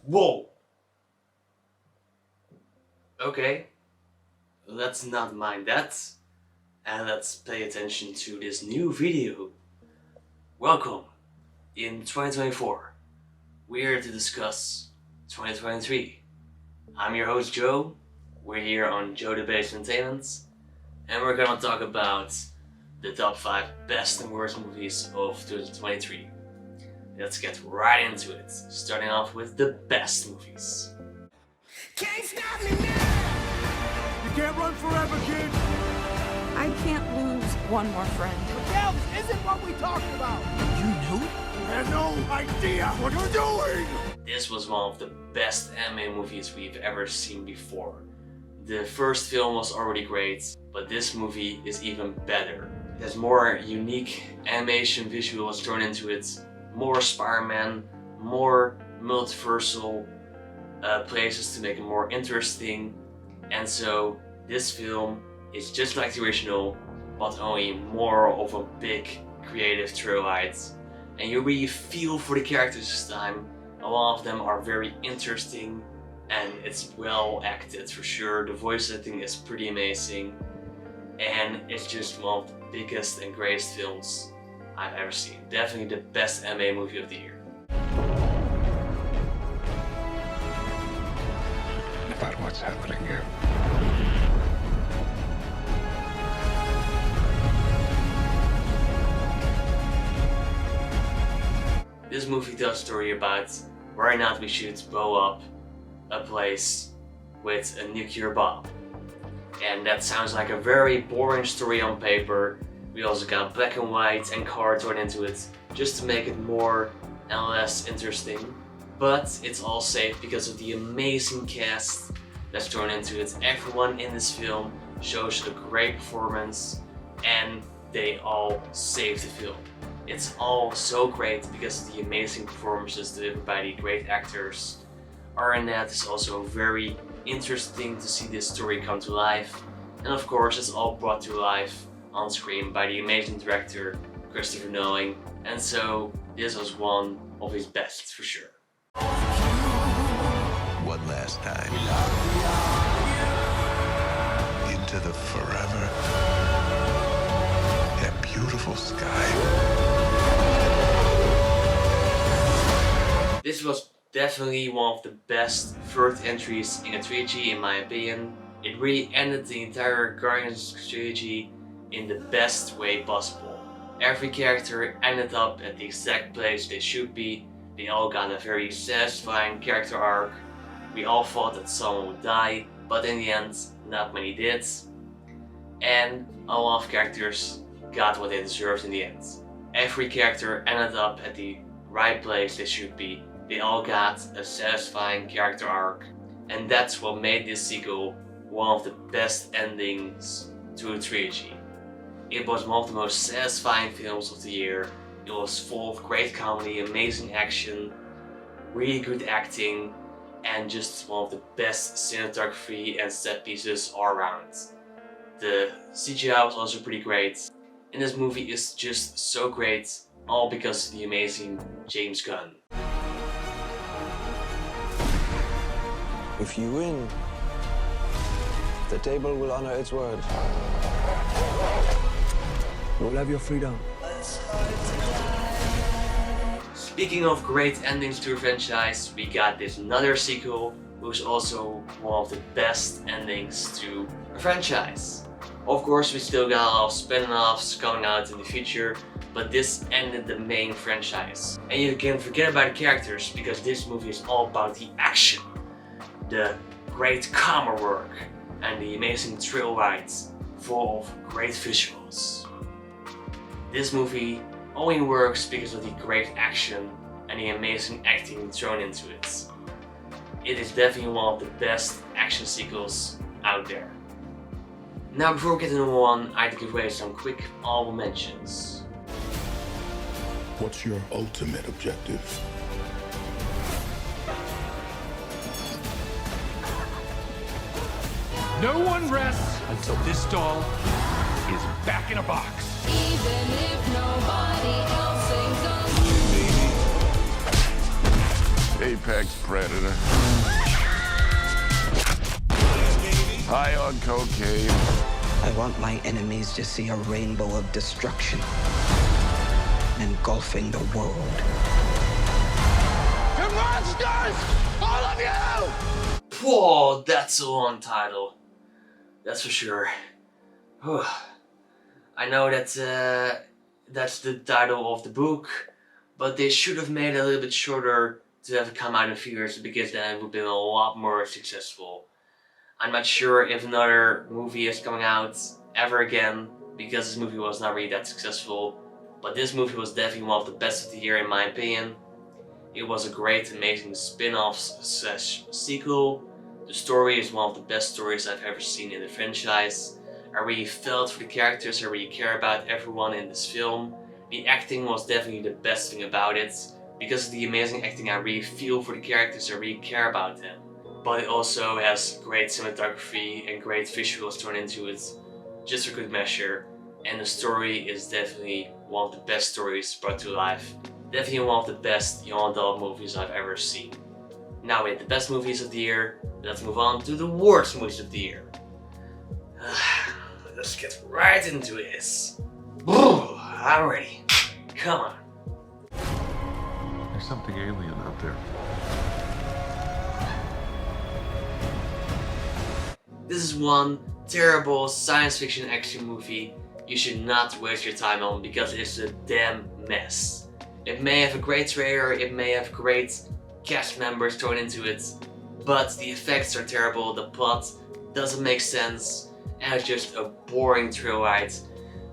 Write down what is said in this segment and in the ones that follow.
Whoa! Okay, let's not mind that, and let's pay attention to this new video. Welcome! In 2024, we're here to discuss 2023. I'm your host Joe, we're here on Joe the Base Maintenance, and we're gonna talk about the top 5 best and worst movies of 2023. Let's get right into it, starting off with the best movies. Can't stop me now! You can't run forever, kid! I can't lose one more friend. Miguel, this isn't what we talked about! You knew? You had no idea what you're doing! This was one of the best anime movies we've ever seen before. The first film was already great, but this movie is even better. It has more unique animation visuals thrown into it, more Spider-Man, more multiversal places to make it more interesting, and so this film is just like the original, but only more of a big creative thrill ride, and you really feel for the characters this time. A lot of them are very interesting and it's well acted for sure. The voice acting is pretty amazing, and it's just one of the biggest and greatest films I've ever seen. Definitely the best anime movie of the year. About what's happening here. This movie tells a story about whether or not we should blow up a place with a nuclear bomb. And that sounds like a very boring story on paper. We also got black and white and color thrown into it just to make it more and less interesting. But it's all safe because of the amazing cast that's thrown into it. Everyone in this film shows a great performance and they all save the film. It's all so great because of the amazing performances delivered by the great actors. Other than that, it's also very interesting to see this story come to life. And of course, it's all brought to life on screen by the amazing director Christopher Nolan, and so this was one of his best for sure. One last time. Into the forever and beautiful sky. This was definitely one of the best third entries in a trilogy in my opinion. It really ended the entire Guardians trilogy in the best way possible. Every character ended up at the exact place they should be. They all got a very satisfying character arc. We all thought that someone would die, but in the end, not many did. And a lot of characters got what they deserved in the end. Every character ended up at the right place they should be. They all got a satisfying character arc. And that's what made this sequel one of the best endings to a trilogy. It was one of the most satisfying films of the year. It was full of great comedy, amazing action, really good acting, and just one of the best cinematography and set pieces all around. The CGI was also pretty great, and this movie is just so great, all because of the amazing James Gunn. If you win, the table will honor its word. You'll have your freedom. Speaking of great endings to a franchise, we got this another sequel, which is also one of the best endings to a franchise. Of course, we still got a lot of spin-offs coming out in the future, but this ended the main franchise. And you can forget about the characters, because this movie is all about the action, the great camera work, and the amazing thrill rides full of great visuals. This movie only works because of the great action and the amazing acting thrown into it. It is definitely one of the best action sequels out there. Now before we get to number 1, I'd like to give away some quick honorable mentions. What's your ultimate objective? No one rests until this doll is back in a box. Even if nobody else sings Apex predator. High on cocaine. I want my enemies to see a rainbow of destruction engulfing the world. You're monsters! All of you! Whoa, that's a long title. That's for sure. Whew. I know that that's the title of the book, but they should have made it a little bit shorter to have it come out in theaters, because then it would have been a lot more successful. I'm not sure if another movie is coming out ever again, because this movie was not really that successful, but this movie was definitely one of the best of the year in my opinion. It was a great, amazing spin-off/sequel. The story is one of the best stories I've ever seen in the franchise. I really felt for the characters, I really care about everyone in this film. The acting was definitely the best thing about it. Because of the amazing acting, I really feel for the characters, I really care about them. But it also has great cinematography and great visuals thrown into it, just for good measure. And the story is definitely one of the best stories brought to life. Definitely one of the best young adult movies I've ever seen. Now with the best movies of the year, let's move on to the worst movies of the year. Let's get right into this. I'm ready. Come on. There's something alien out there. This is one terrible science fiction action movie you should not waste your time on, because it's a damn mess. It may have a great trailer, it may have great cast members thrown into it, but the effects are terrible, the plot doesn't make sense, and it's just a boring thrill ride,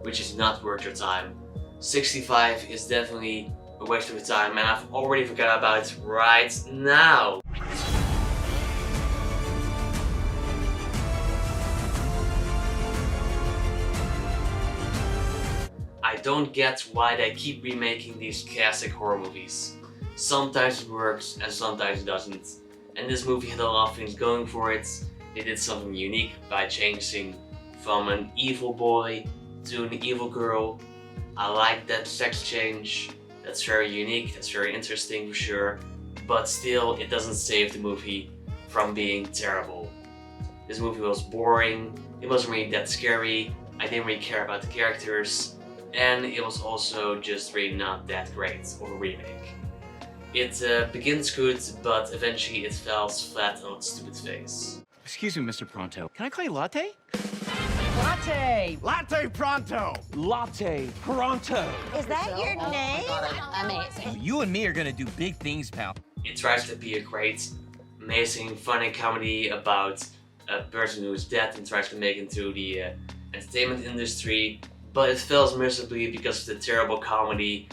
which is not worth your time. 65 is definitely a waste of your time, and I've already forgot about it right now. I don't get why they keep remaking these classic horror movies. Sometimes it works and sometimes it doesn't. And this movie had a lot of things going for it. They did something unique by changing from an evil boy to an evil girl. I like that sex change. That's very unique, that's very interesting for sure. But still, it doesn't save the movie from being terrible. This movie was boring, it wasn't really that scary, I didn't really care about the characters, and it was also just really not that great of a remake. It begins good, but eventually it falls flat on its stupid face. Excuse me, Mr. Pronto. Can I call you Latte? Latte! Latte pronto! Latte Pronto. Is that your name? Amazing. You and me are gonna do big things, pal. It tries to be a great, amazing, funny comedy about a person who is dead and tries to make it into the entertainment industry, but it fails miserably because of the terrible comedy,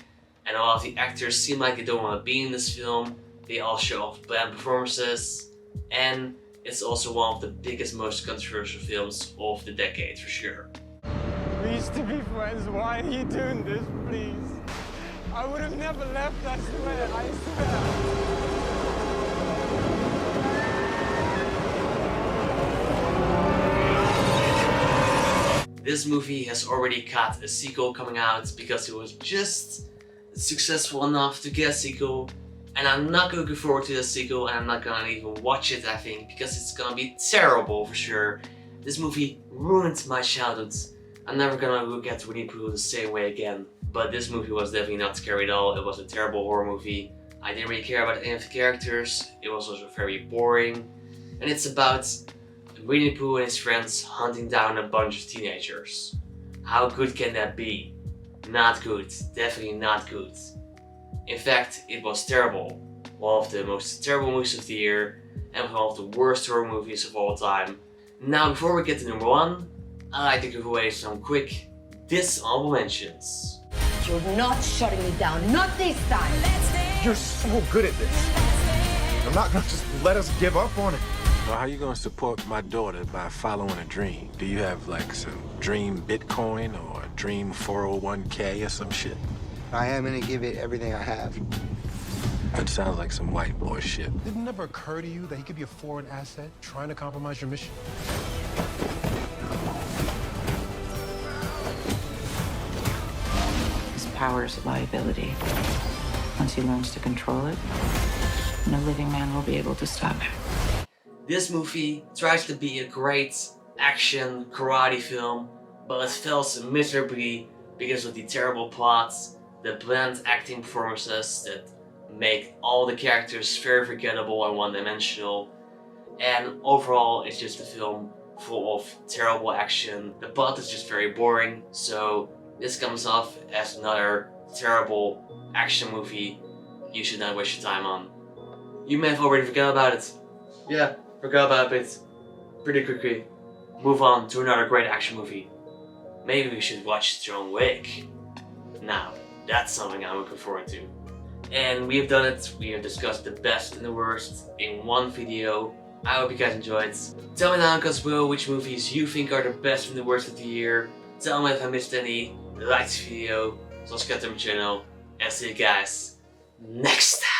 and a lot of the actors seem like they don't want to be in this film. They all show off bland performances, and it's also one of the biggest, most controversial films of the decade for sure. We used to be friends. Why are you doing this, please? I would have never left, I swear, I swear. This movie has already got a sequel coming out because it was just successful enough to get a sequel, and I'm not looking forward to the sequel, and I'm not gonna even watch it, I think, because it's gonna be terrible for sure. This movie ruined my childhood. I'm never gonna look at Winnie Pooh the same way again. But this movie was definitely not scary at all. It was a terrible horror movie. I didn't really care about any of the characters. It was also very boring. And it's about Winnie Pooh and his friends hunting down a bunch of teenagers. How good can that be? Not good. Definitely not good. In fact, it was terrible. One of the most terrible movies of the year, and one of the worst horror movies of all time. Now, before we get to number one, I'd like to give away some quick dishonorable mentions. You're not shutting me down, not this time. You're so good at this. I'm not gonna just let us give up on it. Well, how you gonna support my daughter by following a dream? Do you have like some dream Bitcoin or a dream 401k or some shit? I am gonna give it everything I have. That sounds like some white boy shit. Didn't it ever occur to you that he could be a foreign asset trying to compromise your mission? His power is a liability. Once he learns to control it, No living man will be able to stop him. This movie tries to be a great action karate film, but it fails miserably because of the terrible plots, the bland acting performances that make all the characters very forgettable and one-dimensional, and overall it's just a film full of terrible action. The plot is just very boring, so this comes off as another terrible action movie you should not waste your time on. You may have already forgot about it. Yeah, forgot about it pretty quickly. Move on to another great action movie. Maybe we should watch John Wick. Now, that's something I'm looking forward to. And we have done it. We have discussed the best and the worst in one video. I hope you guys enjoyed. Tell me down in the comments below which movies you think are the best and the worst of the year. Tell me if I missed any. Like this video, subscribe to my channel, and see you guys next time.